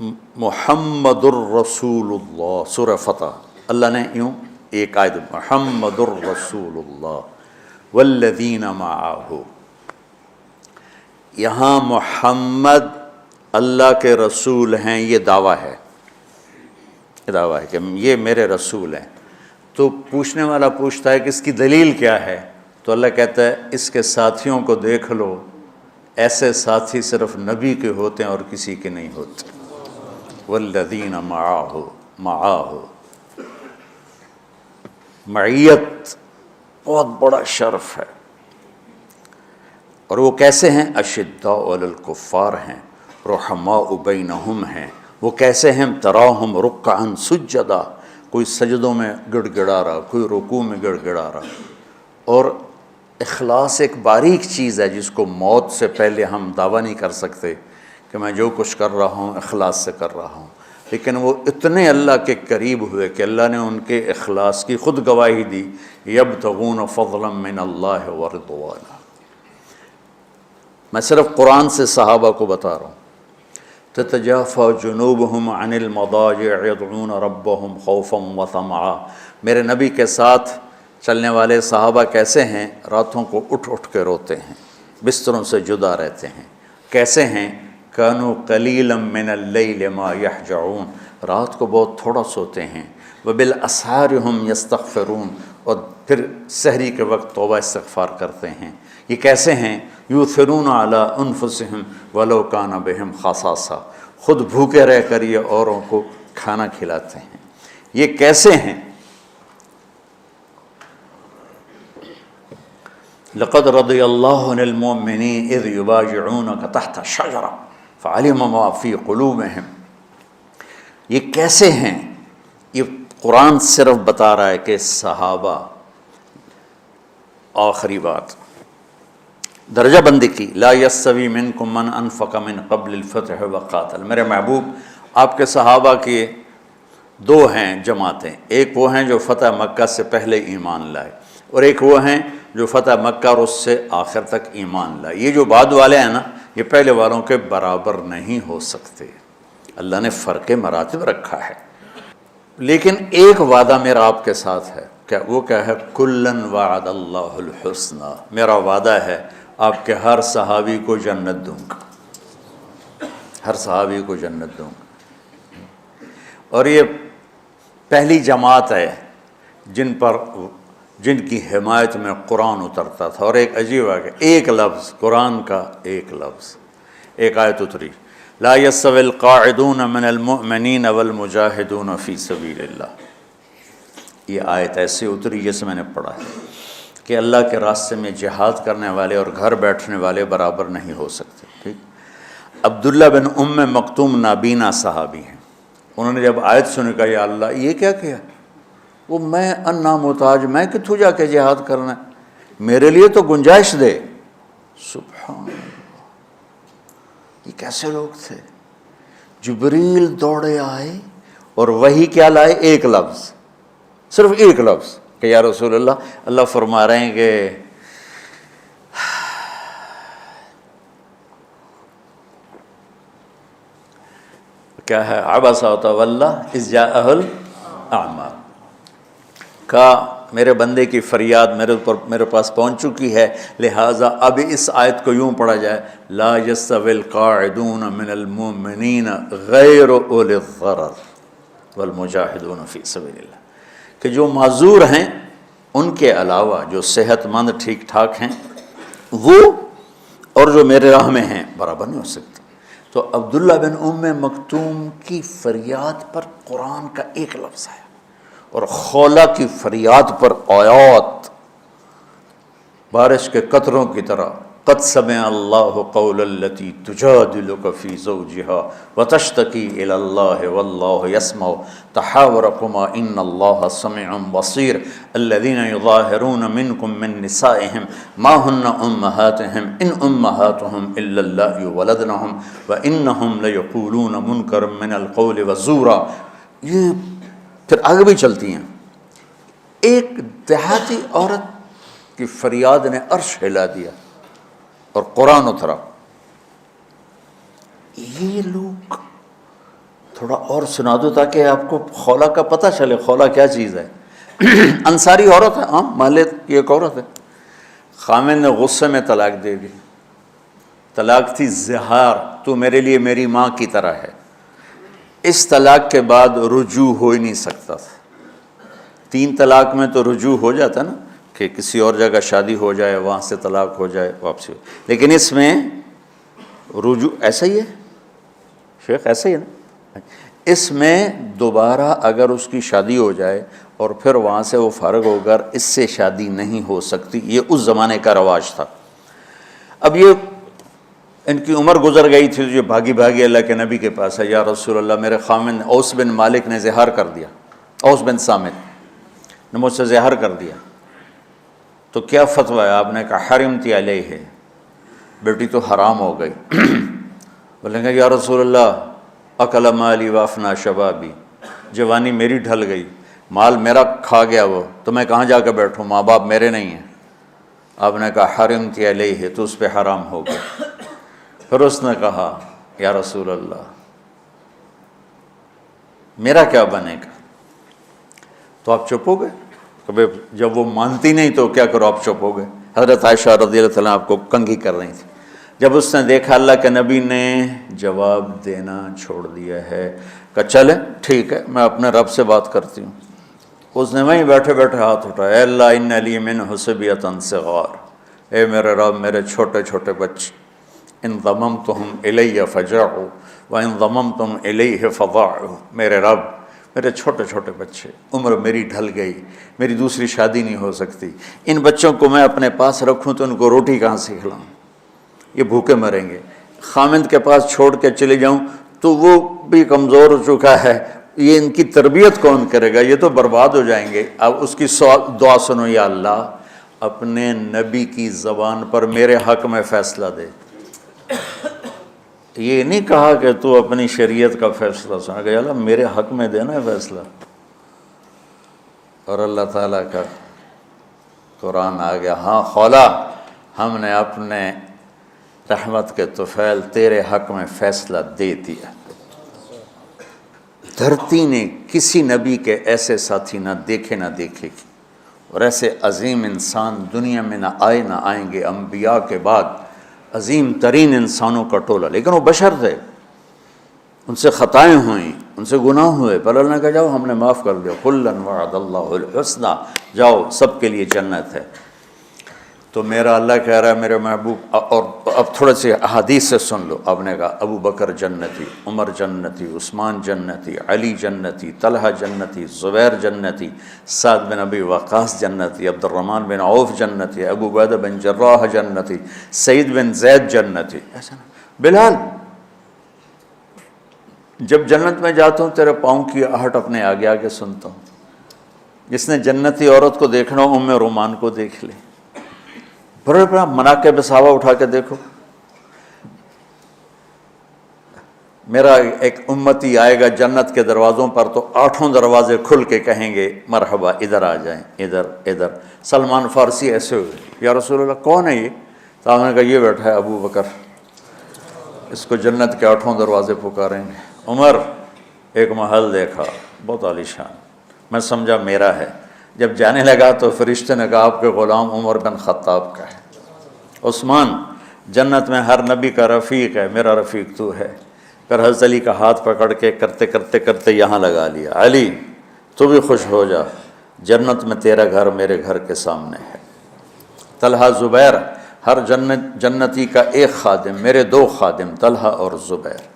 محمد الرسول اللہ، سورہ فتح، اللہ نے یوں ایک آیت محمد الرسول اللہ والذین معہ، یہاں محمد اللہ کے رسول ہیں، یہ دعویٰ ہے، کہ یہ میرے رسول ہیں۔ تو پوچھنے والا پوچھتا ہے کہ اس کی دلیل کیا ہے؟ تو اللہ کہتا ہے اس کے ساتھیوں کو دیکھ لو، ایسے ساتھی صرف نبی کے ہوتے ہیں اور کسی کے نہیں ہوتے۔ والذین معاہ، معیت بہت بڑا شرف ہے۔ اور وہ کیسے ہیں؟ اشداء علی الکفار ہیں، رحماء بینہم ہیں۔ وہ کیسے ہیں؟ تراہم رکعا سجدا، کوئی سجدوں میں گڑ گڑا رہا، کوئی رکوع میں گڑ گڑا رہا۔ اور اخلاص ایک باریک چیز ہے جس کو موت سے پہلے ہم دعویٰ نہیں کر سکتے کہ میں جو کچھ کر رہا ہوں اخلاص سے کر رہا ہوں، لیکن وہ اتنے اللہ کے قریب ہوئے کہ اللہ نے ان کے اخلاص کی خود گواہی دی، یبتغون فضلا من اللہ ورضوانا۔ میں صرف قرآن سے صحابہ کو بتا رہا ہوں۔ تتجافى جنوبهم عن المضاجع يدعون ربهم خوفا وطمعا، میرے نبی کے ساتھ چلنے والے صحابہ کیسے ہیں؟ راتوں کو اٹھ اٹھ کے روتے ہیں، بستروں سے جدا رہتے ہیں۔ کیسے ہیں؟ كانوا قليلا من الليل ما يهجعون، رات کو بہت تھوڑا سوتے ہیں۔ وبالاسحار هم يستغفرون، اور پھر سحری کے وقت توبہ استغفار کرتے ہیں۔ یہ کیسے ہیں؟ یؤثرون علی انفسهم ولو کان بهم خصاصہ، خود بھوکے رہ کر یہ اوروں کو کھانا کھلاتے ہیں۔ یہ کیسے ہیں؟ لقد رضی اللہ عن المؤمنین اذ یبایعونک تحت الشجرہ فعلم ما فی قلوبہم۔ یہ کیسے ہیں؟ یہ قرآن صرف بتا رہا ہے کہ صحابہ، آخری بات درجہ بندی کی، لا یستوی منکم من انفق من قبل الفتح وقاتل۔ میرے محبوب، آپ کے صحابہ کی دو ہیں جماعتیں، ایک وہ ہیں جو فتح مکہ سے پہلے ایمان لائے، اور ایک وہ ہیں جو فتح مکہ اور اس سے آخر تک ایمان لائے۔ یہ جو بعد والے ہیں نا، یہ پہلے والوں کے برابر نہیں ہو سکتے، اللہ نے فرق مراتب رکھا ہے۔ لیکن ایک وعدہ میرا آپ کے ساتھ ہے، وہ کیا ہے؟ کلن وعد اللہ الحسنى، میرا وعدہ ہے آپ کے ہر صحابی کو جنت دوں گا، ہر صحابی کو جنت دوں گا۔ اور یہ پہلی جماعت ہے جن کی حمایت میں قرآن اترتا تھا۔ اور ایک عجیب ہے کہ ایک لفظ قرآن کا، ایک لفظ، ایک آیت اتری، لا یستوی القاعدون من المؤمنین والمجاہدون فی سبیل اللہ۔ یہ آیت ایسے اتری جیسے میں نے پڑھا ہے کہ اللہ کے راستے میں جہاد کرنے والے اور گھر بیٹھنے والے برابر نہیں ہو سکتے۔ ٹھیک، عبداللہ بن ام مکتوم نابینا صحابی ہیں، انہوں نے جب آیت سنی کہا یا اللہ یہ کیا کیا؟ وہ میں انا محتاج، میں کتوں جا کے جہاد کرنا ہے، میرے لیے تو گنجائش دے۔ سبحان اللہ، یہ کیسے لوگ تھے؟ جبریل دوڑے آئے اور وہی کیا لائے؟ ایک لفظ، صرف ایک لفظ کہ یا رسول اللہ، اللہ فرما رہے ہیں کہ کیا ہے؟ عبس وتولی اذ جاءہ الاعمی، کہا میرے بندے کی فریاد میرے پاس پہنچ چکی ہے، لہٰذا اب اس آیت کو یوں پڑھا جائے، لا یستوی القاعدون من المؤمنین غیر اولی الضرر والمجاہدون فی سبیل اللہ، کہ جو معذور ہیں ان کے علاوہ جو صحت مند ٹھیک ٹھاک ہیں وہ، اور جو میرے راہ میں ہیں، برابر نہیں ہو سکتے۔ تو عبداللہ بن ام مکتوم کی فریاد پر قرآن کا ایک لفظ ہے، اور خولہ کی فریاد پر آیات بارش کے قطروں کی طرح، قد سمع اللہ قول التی تجادلک فی زوجها وتشتکی الی اللہ واللہ یسمع تحاورکما ان اللہ سمیع بصیر الذین یظاہرون منکم من نسائہم ما ہن امہاتہم ان امہاتہم الا اللہ ولدنہم وانہم لیقولون منکرا من القول وزورا۔ یہ پھر آگے بھی چلتی ہیں۔ ایک دیہاتی عورت کی فریاد نے عرش ہلا دیا اور قرآن اترا۔ یہ لوگ تھوڑا اور سنا دو تاکہ آپ کو خولا کا پتہ چلے، خولا کیا چیز ہے۔ انصاری عورت ہے، ہاں مالک کی ایک عورت ہے، خامن نے غصے میں طلاق دے دی، طلاق تھی زہار، تو میرے لیے میری ماں کی طرح ہے۔ اس طلاق کے بعد رجوع ہو ہی نہیں سکتا تھا۔ 3 طلاق میں تو رجوع ہو جاتا نا، کہ کسی اور جگہ شادی ہو جائے، وہاں سے طلاق ہو جائے، واپسی ہو، لیکن اس میں رجوع ایسا ہی ہے شیخ، ایسا ہی ہے نا، اس میں دوبارہ اگر اس کی شادی ہو جائے اور پھر وہاں سے وہ فارغ ہو کر اس سے شادی نہیں ہو سکتی، یہ اس زمانے کا رواج تھا۔ اب یہ ان کی عمر گزر گئی تھی، جو بھاگی بھاگی اللہ کے نبی کے پاس ہے، یا رسول اللہ میرے خامن اوس بن مالک نے زہار کر دیا، اوس بن صامت نے مجھ سے زہار کر دیا، تو کیا فتویٰ ہے؟ آپ نے کہا حرمتی علیہ ہے، بیٹی تو حرام ہو گئی۔ بولیں گے یا رسول اللہ اکل مالی وافنا شبابی، جوانی میری ڈھل گئی، مال میرا کھا گیا وہ، تو میں کہاں جا کے بیٹھوں، ماں باپ میرے نہیں ہیں۔ آپ نے کہا حرمتی علیہ ہے، تو اس پہ حرام ہو گیا۔ پھر اس نے کہا یا رسول اللہ میرا کیا بنے گا؟ تو آپ چپ ہو گئے، کہ جب وہ مانتی نہیں تو کیا کرو، آپ چپ ہو گئے۔ حضرت عائشہ رضی اللہ تعالیٰ آپ کو کنگھی کر رہی تھی۔ جب اس نے دیکھا اللہ کے نبی نے جواب دینا چھوڑ دیا ہے، کہ چلے ٹھیک ہے میں اپنے رب سے بات کرتی ہوں، اس نے وہیں بیٹھے بیٹھے ہاتھ اٹھایا، اے اللہ ان لی منہ صبیۃ صغار، اے میرے رب میرے چھوٹے چھوٹے بچے، ان ضممتہم الی فجعوا وان ضممتم الیہ فضاعوا، میرے رب میرے چھوٹے چھوٹے بچے، عمر میری ڈھل گئی، میری دوسری شادی نہیں ہو سکتی، ان بچوں کو میں اپنے پاس رکھوں تو ان کو روٹی کہاں سے کھلاؤں، یہ بھوکے مریں گے، خامند کے پاس چھوڑ کے چلے جاؤں تو وہ بھی کمزور ہو چکا ہے، یہ ان کی تربیت کون کرے گا، یہ تو برباد ہو جائیں گے۔ اب اس کی دعا سنو، یا اللہ اپنے نبی کی زبان پر میرے حق میں فیصلہ دے۔ یہ نہیں کہا کہ تو اپنی شریعت کا فیصلہ سنا، کہ اللہ میرے حق میں دینا ہے فیصلہ۔ اور اللہ تعالیٰ کا قرآن آ گیا، ہاں خولا ہم نے اپنے رحمت کے طفیل تیرے حق میں فیصلہ دے دیا۔ دھرتی نے کسی نبی کے ایسے ساتھی نہ دیکھے نہ دیکھے گی، اور ایسے عظیم انسان دنیا میں نہ آئیں گے، انبیاء کے بعد عظیم ترین انسانوں کا ٹولہ، لیکن وہ بشر تھے، ان سے خطائیں ہوئیں، ان سے گناہ ہوئے، پر اللہ نے کہا جاؤ ہم نے معاف کر دیا، کلا وعد اللہ الحسنی، جاؤ سب کے لیے جنت ہے۔ تو میرا اللہ کہہ رہا ہے میرے محبوب، اور اب تھوڑے سے احادیث سے سن لو۔ آپ نے کہا ابو بکر جنتی، عمر جنتی، عثمان جنتی، علی جنتی، طلحہ جنتی، زبیر جنتی، سعد بن ابی وقاص جنتی، عبد الرحمن بن عوف جنتی، ابو عبیدہ بن جراح جنتی، سعید بن زید جنتی، ایسا نا بلال جب جنت میں جاتا ہوں تیرے پاؤں کی آہٹ اپنے آگے آگے سنتا ہوں۔ جس نے جنتی عورت کو دیکھنا ہو ام رومان کو دیکھ لے، بڑے بڑا مناقب صحابہ اٹھا کے دیکھو۔ میرا ایک امتی آئے گا جنت کے دروازوں پر تو 8 دروازے کھل کے کہیں گے مرحبا ادھر آ جائیں، ادھر ادھر۔ سلمان فارسی ایسے ہوئے، یا رسول اللہ کون ہے یہ؟ تو آپ نے کہا یہ بیٹھا ہے ابو بکر، اس کو جنت کے 8 دروازے پکاریں گے۔ عمر ایک محل دیکھا بہت عالیشان، میں سمجھا میرا ہے، جب جانے لگا تو فرشتے نے کہا آپ کے غلام عمر بن خطاب کا ہے۔ عثمان جنت میں ہر نبی کا رفیق ہے، میرا رفیق تو ہے۔ پھر حضرت علی کا ہاتھ پکڑ کے کرتے کرتے کرتے یہاں لگا لیا، علی تو بھی خوش ہو جا، جنت میں تیرا گھر میرے گھر کے سامنے ہے۔ طلحہ زبیر، ہر جنتی کا ایک خادم، میرے 2 خادم طلحہ اور زبیر۔